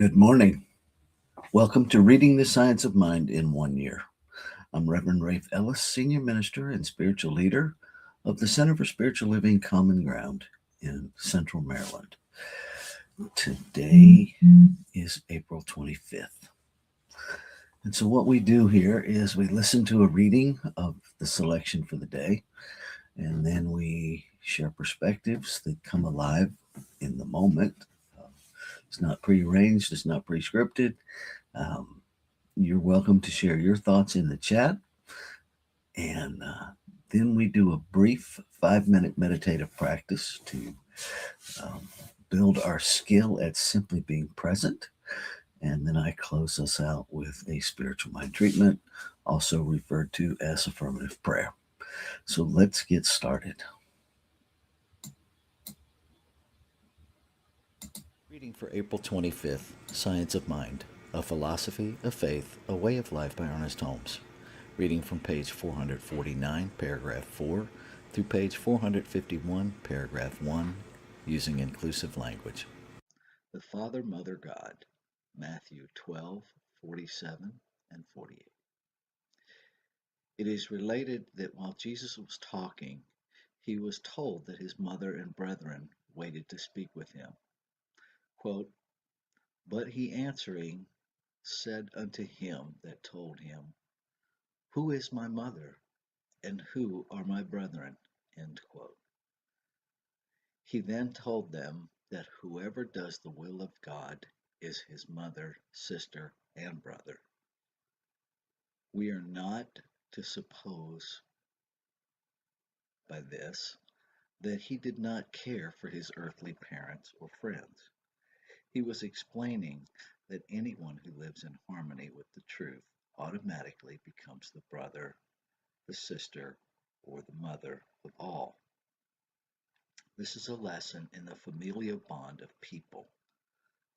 Good morning. Welcome to Reading the Science of Mind in 1 Year. I'm Reverend Rafe Ellis, Senior Minister and Spiritual Leader of the Center for Spiritual Living Common Ground in Central Maryland. Today is April 25th. And so what we do here is we listen to a reading of the selection for the day, and then we share perspectives that come alive in the moment. It's not prearranged, it's not pre-scripted. You're welcome to share your thoughts in the chat. And then we do a brief 5-minute meditative practice to build our skill at simply being present. And then I close us out with a spiritual mind treatment, also referred to as affirmative prayer. So let's get started. Reading for April 25th, Science of Mind, A Philosophy, a Faith, a Way of Life by Ernest Holmes. Reading from page 449, paragraph 4, through page 451, paragraph 1, using inclusive language. The Father, Mother, God, Matthew 12:47 and 48. It is related that while Jesus was talking, he was told that his mother and brethren waited to speak with him. Quote, "But he answering said unto him that told him, Who is my mother, and who are my brethren?" End quote. He then told them that whoever does the will of God is his mother, sister, and brother. We are not to suppose by this that he did not care for his earthly parents or friends. He was explaining that anyone who lives in harmony with the truth automatically becomes the brother, the sister, or the mother of all. This is a lesson in the familial bond of people.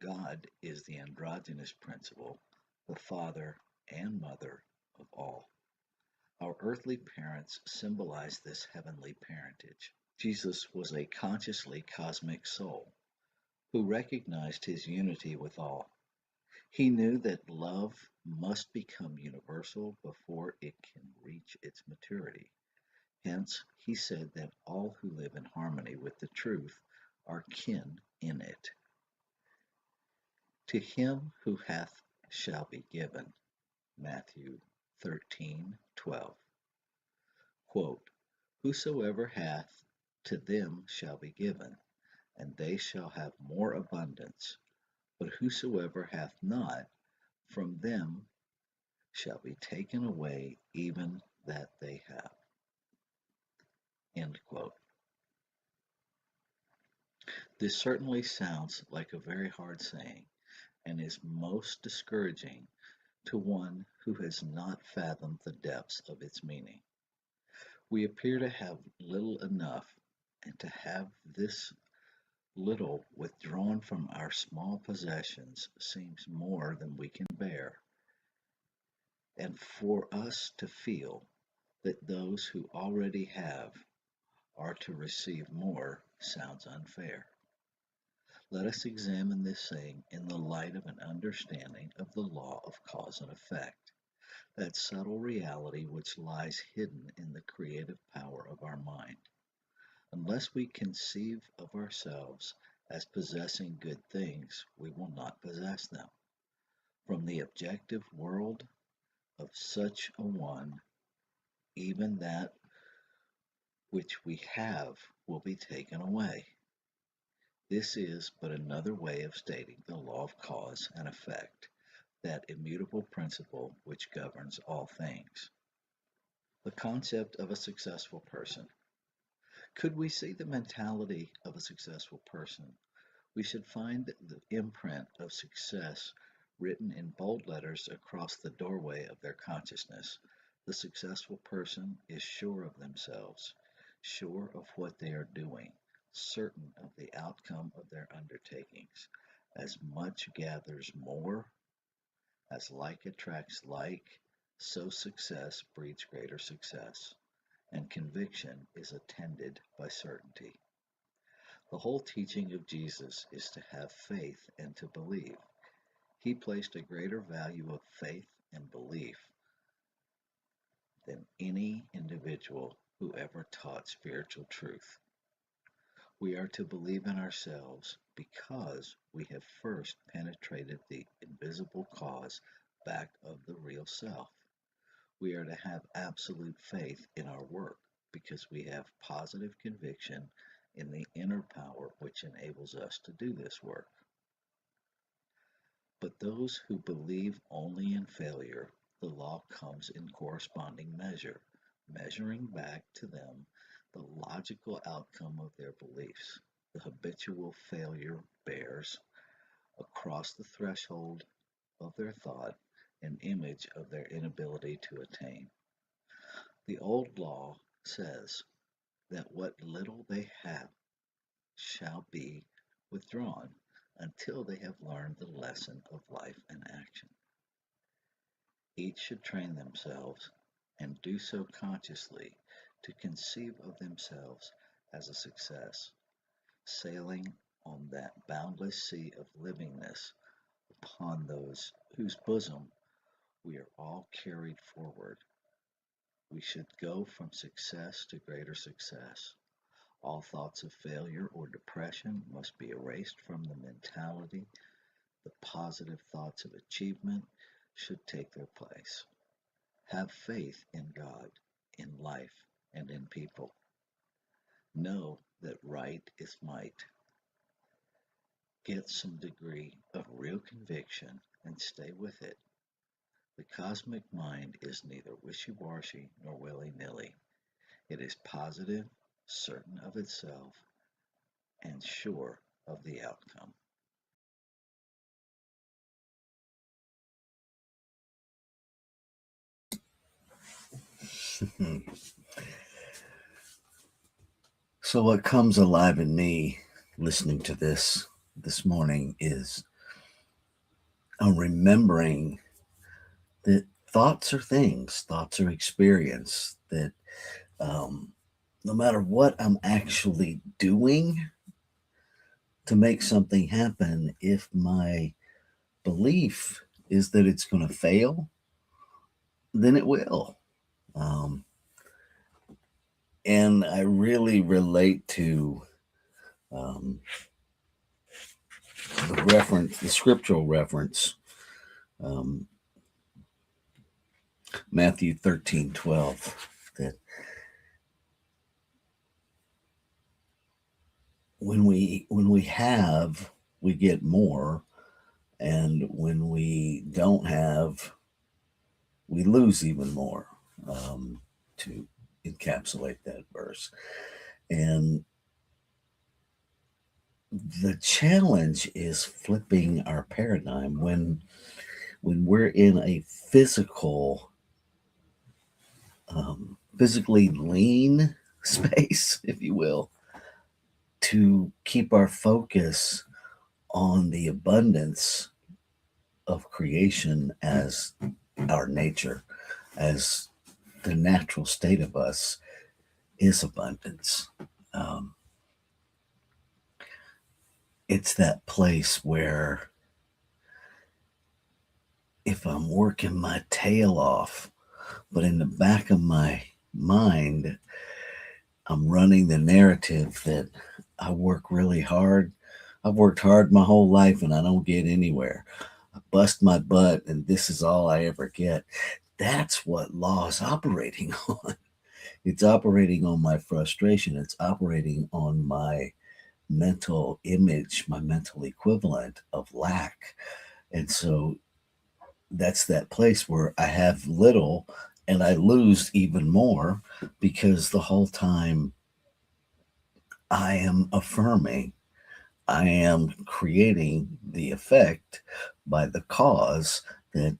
God is the androgynous principle, the father and mother of all. Our earthly parents symbolize this heavenly parentage. Jesus was a consciously cosmic soul who recognized his unity with all. He knew that love must become universal before it can reach its maturity. Hence, he said that all who live in harmony with the truth are kin in it. To him who hath shall be given. Matthew 13:12. Quote, "Whosoever hath, to them shall be given, and they shall have more abundance. But whosoever hath not, from them shall be taken away even that they have." End quote. This certainly sounds like a very hard saying, and is most discouraging to one who has not fathomed the depths of its meaning. We appear to have little enough, and to have this little withdrawn from our small possessions seems more than we can bear. And for us to feel that those who already have are to receive more sounds unfair. Let us examine this saying in the light of an understanding of the law of cause and effect, that subtle reality which lies hidden in the creative power of our mind. Unless we conceive of ourselves as possessing good things, we will not possess them. From the objective world of such a one, even that which we have will be taken away. This is but another way of stating the law of cause and effect, that immutable principle which governs all things. The concept of a successful person. Could we see the mentality of a successful person, we should find the imprint of success written in bold letters across the doorway of their consciousness. The successful person is sure of themselves, sure of what they are doing, certain of the outcome of their undertakings. As much gathers more, as like attracts like, so success breeds greater success, and conviction is attended by certainty. The whole teaching of Jesus is to have faith and to believe. He placed a greater value of faith and belief than any individual who ever taught spiritual truth. We are to believe in ourselves because we have first penetrated the invisible cause back of the real self. We are to have absolute faith in our work because we have positive conviction in the inner power which enables us to do this work. But those who believe only in failure, the law comes in corresponding measure, measuring back to them the logical outcome of their beliefs. The habitual failure bears, across the threshold of their thought, an image of their inability to attain. The old law says that what little they have shall be withdrawn until they have learned the lesson of life and action. Each should train themselves, and do so consciously, to conceive of themselves as a success, sailing on that boundless sea of livingness upon those whose bosom we are all carried forward. We should go from success to greater success. All thoughts of failure or depression must be erased from the mentality. The positive thoughts of achievement should take their place. Have faith in God, in life, and in people. Know that right is might. Get some degree of real conviction and stay with it. The cosmic mind is neither wishy-washy nor willy-nilly. It is positive, certain of itself, and sure of the outcome. So, what comes alive in me listening to this morning is I'm remembering that thoughts are things, thoughts are experience, that um, no matter what I'm actually doing to make something happen, if my belief is that it's going to fail, then it will. Um, and I really relate to um, the scriptural reference, um, Matthew 13:12, that when we have, we get more, and when we don't have, we lose even more. To encapsulate that verse, and the challenge is flipping our paradigm when we're in a physically lean space, if you will, to keep our focus on the abundance of creation as our nature, as the natural state of us is abundance. Um, it's that place where if I'm working my tail off, but in the back of my mind, I'm running the narrative that I work really hard. I've worked hard my whole life and I don't get anywhere. I bust my butt and this is all I ever get. That's what law is operating on. It's operating on my frustration. It's operating on my mental image, my mental equivalent of lack. And so that's that place where I have little and I lose even more because the whole time I am affirming, I am creating the effect by the cause that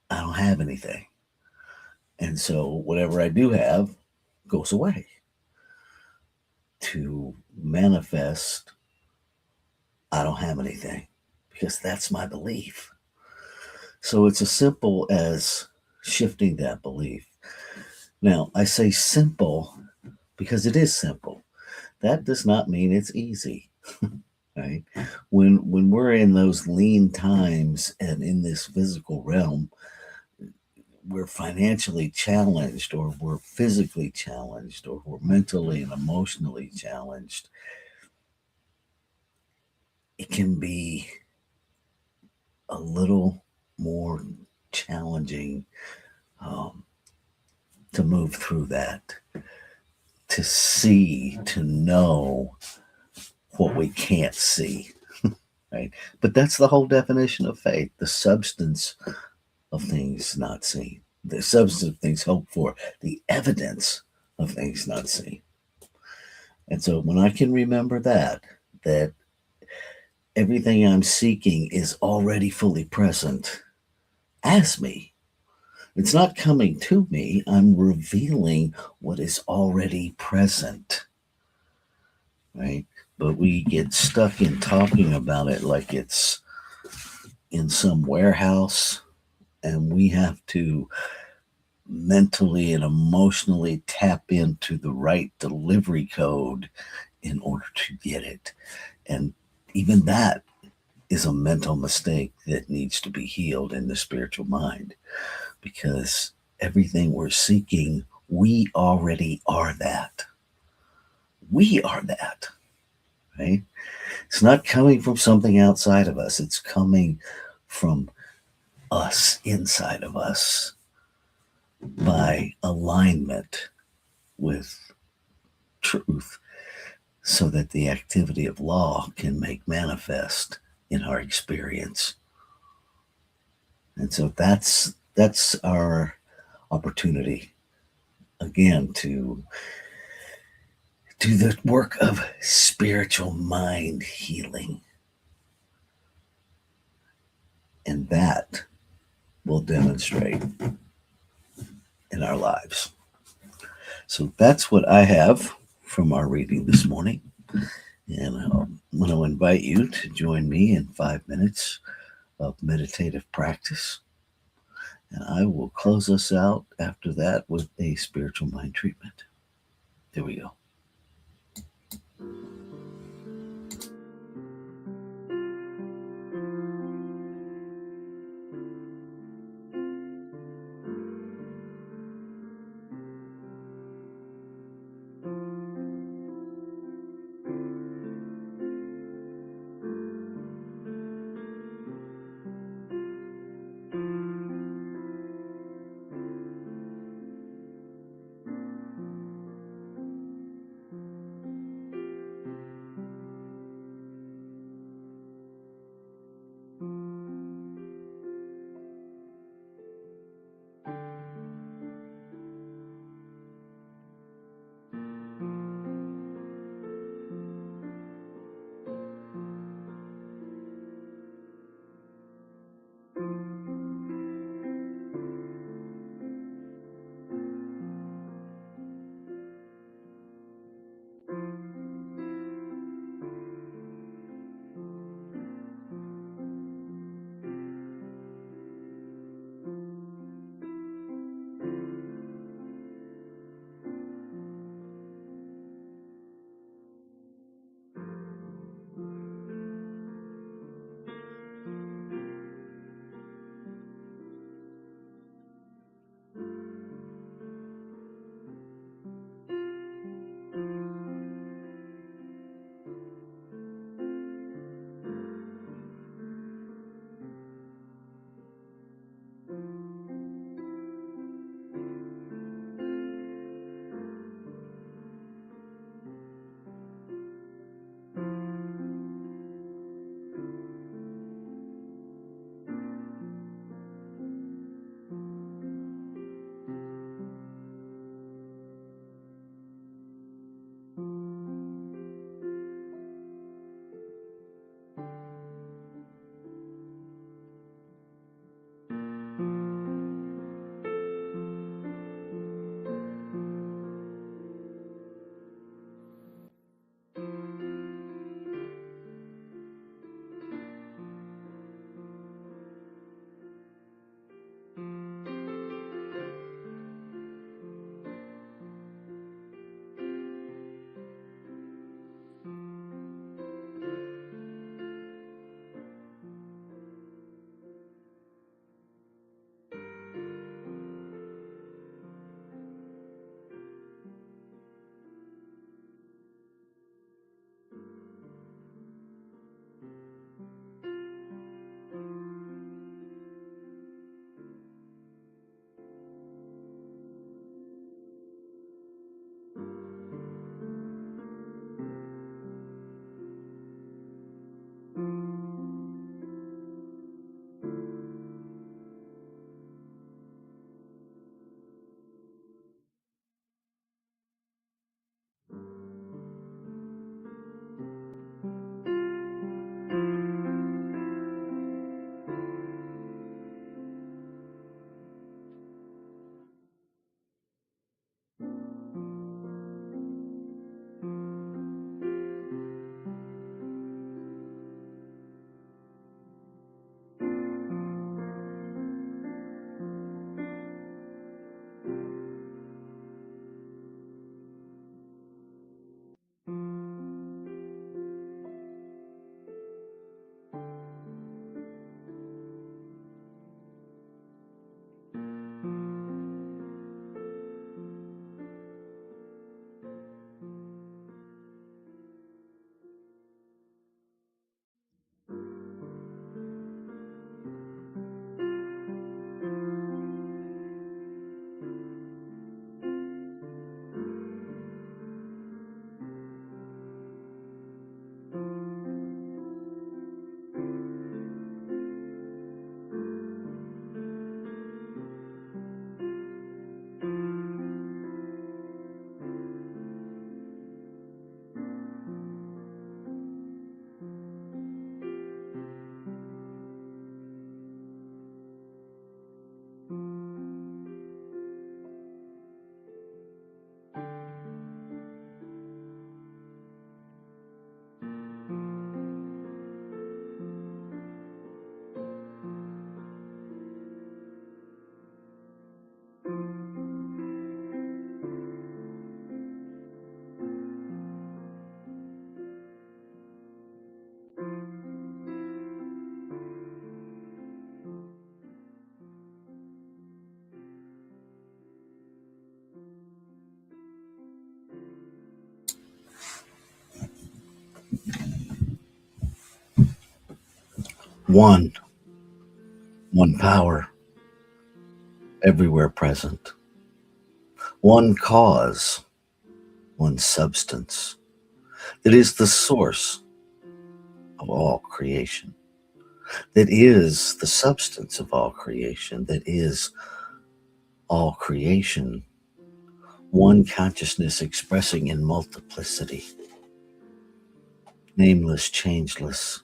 I don't have anything. And so whatever I do have goes away to manifest I don't have anything because that's my belief. So it's as simple as shifting that belief. Now, I say simple because it is simple. That does not mean it's easy. right? When we're in those lean times and in this physical realm, we're financially challenged, or we're physically challenged, or we're mentally and emotionally challenged. It can be a little more challenging um, to move through that, to see, to know what we can't see, right? But that's the whole definition of faith, the substance of things not seen, the substance of things hoped for, the evidence of things not seen. And so when I can remember that everything I'm seeking is already fully present as me. It's not coming to me, I'm revealing what is already present, right? But we get stuck in talking about it like it's in some warehouse, and we have to mentally and emotionally tap into the right delivery code in order to get it. And even that is a mental mistake that needs to be healed in the spiritual mind, because everything we're seeking, we already are that. We are that, right? It's not coming from something outside of us, it's coming from us, inside of us, by alignment with truth, so that the activity of law can make manifest in our experience. And so that's our opportunity again to do the work of spiritual mind healing. And that will demonstrate in our lives. So that's what I have from our reading this morning. And I'm going to invite you to join me in 5 minutes of meditative practice. And I will close us out after that with a spiritual mind treatment. There we go. One, one power, everywhere present. One cause, one substance that is the source of all creation, that is the substance of all creation, that is all creation, one consciousness expressing in multiplicity, nameless, changeless,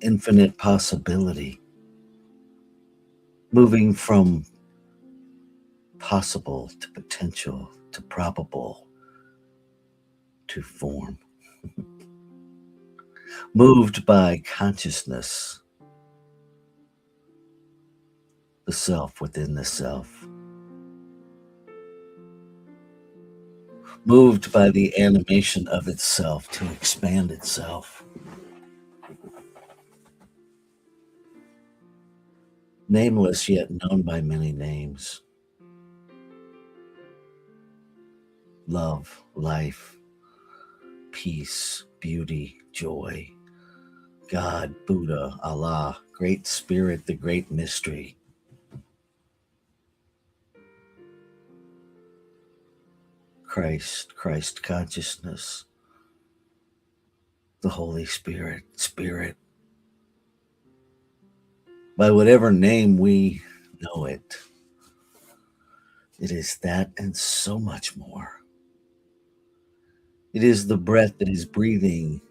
infinite possibility, moving from possible to potential to probable to form, moved by consciousness, the self within the self, moved by the animation of itself to expand itself, nameless yet known by many names, love, life, peace, beauty, joy, God, Buddha, Allah, Great Spirit, the Great Mystery, Christ, Christ consciousness, the Holy Spirit, Spirit, by whatever name we know it. It is that and so much more. It is the breath that is breathing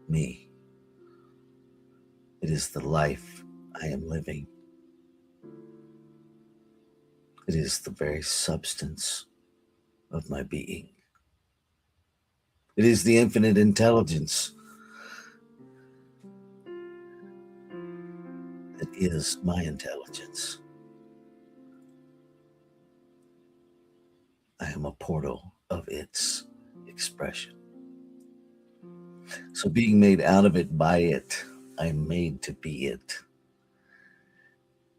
me. It is the life I am living. It is the very substance of my being. It is the infinite intelligence that is my intelligence. I am a portal of its expression. So being made out of it, by it, I am made to be it.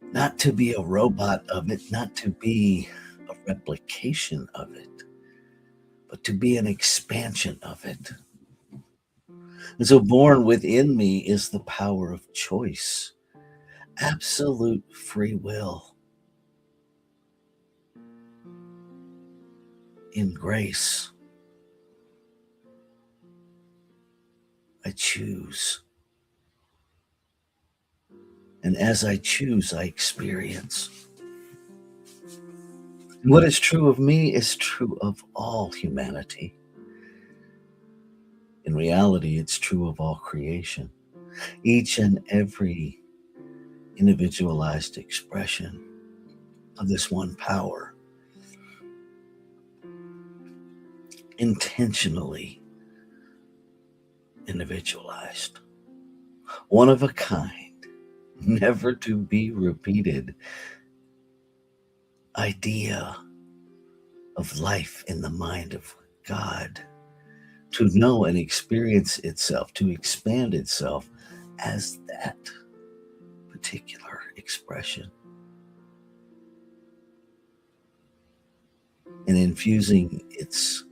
Not to be a robot of it, not to be a replication of it, but to be an expansion of it. And so born within me is the power of choice, absolute free will. In grace, I choose. And as I choose, I experience. And what is true of me is true of all humanity. In reality, it's true of all creation. Each and every individualized expression of this one power, intentionally individualized, one of a kind, never to be repeated idea of life in the mind of God, to know and experience itself, to expand itself as that particular expression, and infusing its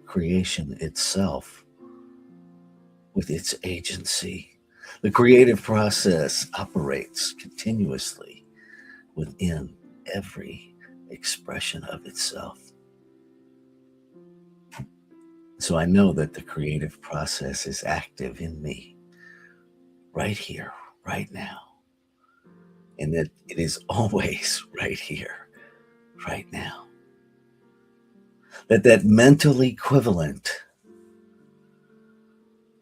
creation itself with its agency. The creative process operates continuously within every expression of itself. So I know that the creative process is active in me right here, right now, and that it is always right here, right now. That mental equivalent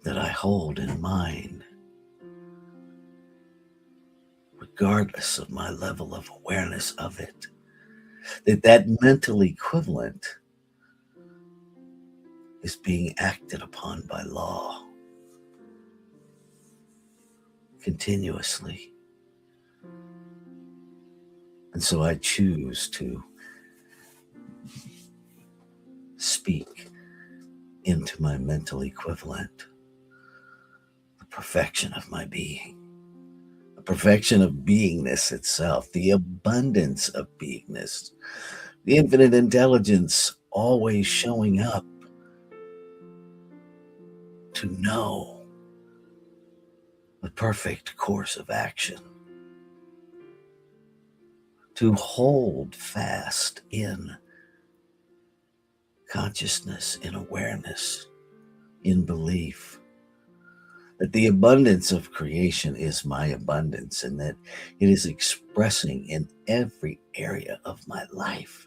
that I hold in mind, regardless of my level of awareness of it, that mental equivalent is being acted upon by law continuously. And so I choose to speak into my mental equivalent, the perfection of my being, the perfection of beingness itself, the abundance of beingness, the infinite intelligence always showing up to know perfect course of action, to hold fast in consciousness, in awareness, in belief that the abundance of creation is my abundance and that it is expressing in every area of my life.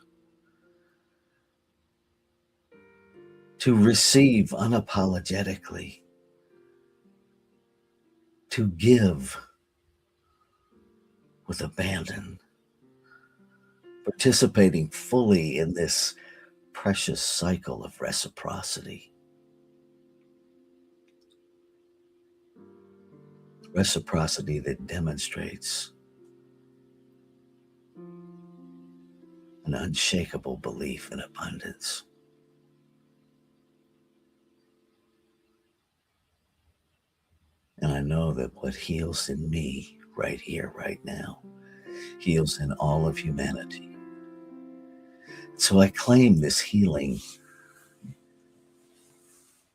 To receive unapologetically, to give with abandon, participating fully in this precious cycle of reciprocity. Reciprocity that demonstrates an unshakable belief in abundance. And I know that what heals in me right here, right now, heals in all of humanity. So I claim this healing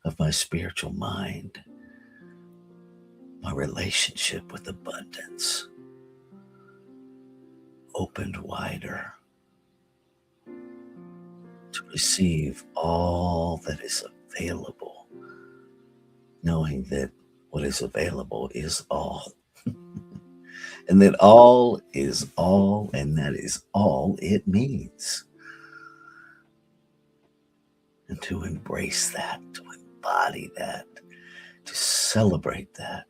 of my spiritual mind, my relationship with abundance, opened wider to receive all that is available, knowing that what is available is all. And that all is all, and that is all it means. And to embrace that, to embody that, to celebrate that,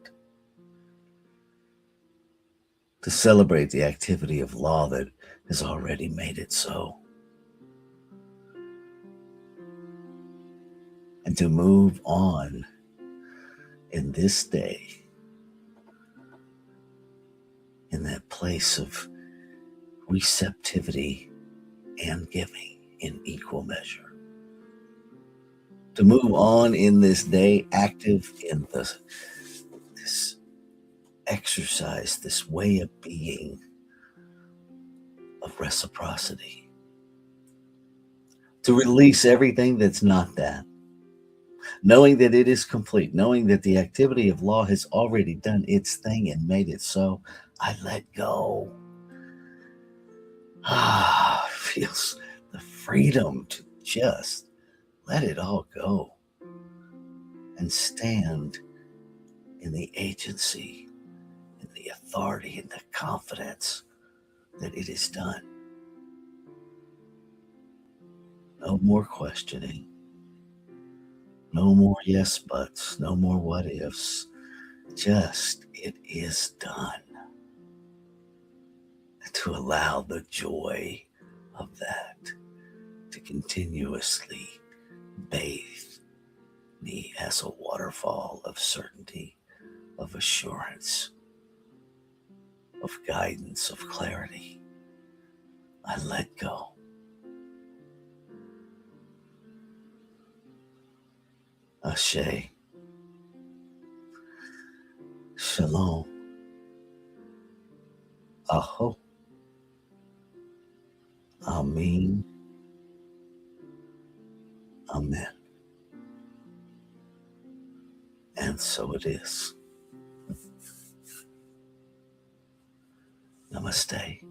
to celebrate the activity of law that has already made it so. And to move on in this day in that place of receptivity and giving in equal measure. To move on in this day active in this exercise, this way of being of reciprocity. To release everything that's not that. Knowing that it is complete, knowing that the activity of law has already done its thing and made it so, I let go. Feels the freedom to just let it all go and stand in the agency, in the authority, in the confidence that it is done. No more questioning. No more yes buts. No more what ifs. Just it is done. And to allow the joy of that to continuously bathe me as a waterfall of certainty, of assurance, of guidance, of clarity. I let go. Ashe. Shalom. Aho. Amin. Amen. And so it is. Namaste.